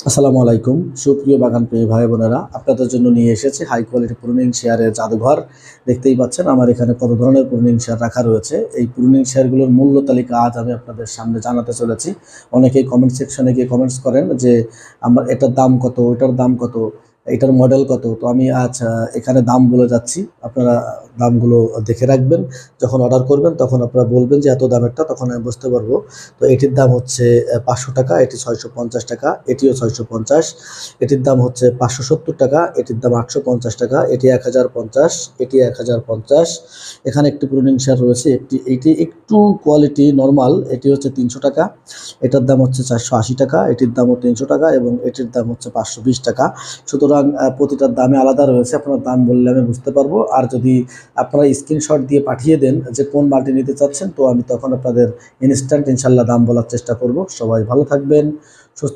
আসসালামু আলাইকুম সুপ্রিয় বাগান প্রিয় ভাই বোনেরা, আপনাদের জন্য নিয়ে এসেছি হাই কোয়ালিটি প্রুনিং শেয়ারের জাদুঘর। দেখতেই পাচ্ছেন আমার এখানে কত ধরনের প্রুনিং শেয়ার রাখা রয়েছে। এই প্রুনিং শেয়ারগুলোর মূল্য তালিকা আজ আমি আপনাদের সামনে জানাতে চলেছি। অনেকেই কমেন্ট সেকশনে গিয়ে কমেন্টস করেন যে আমার এটার দাম কত, ওইটার দাম কত, এটার মডেল কত। তো আমি আজ এখানে দাম বলে যাচ্ছি, আপনারা দামগুলো দেখে রাখবেন। যখন অর্ডার করবেন তখন আপনারা বলবেন যে এত দামেরটা, তখন আমি বুঝতে পারবো। তো এটির দাম হচ্ছে 500 টাকা, এটি 650 টাকা, এটিও 650। এটির দাম হচ্ছে 570 টাকা, এটির দাম 850 টাকা, এটি 1050, এটি 1050। এখানে একটি প্রুনিং শেয়ার রয়েছে, এটি একটু কোয়ালিটি নর্মাল, এটি হচ্ছে 300 টাকা। এটার দাম হচ্ছে 480 টাকা, এটির দামও 300 টাকা এবং এটির দাম হচ্ছে 520 টাকা। সুতরাং প্রতিটার দামে আলাদা রয়েছে, আপনার দাম বললে আমি বুঝতে পারবো। আর যদি আপনারা স্ক্রিনশট দিয়ে পাঠিয়ে দেন যে কোন মালটি নিতে চাচ্ছেন, তো আমি তখন আপনাদের ইনস্ট্যান্ট ইনশাল্লাহ দাম বলার চেষ্টা করব। সবাই ভালো থাকবেন, সুস্থ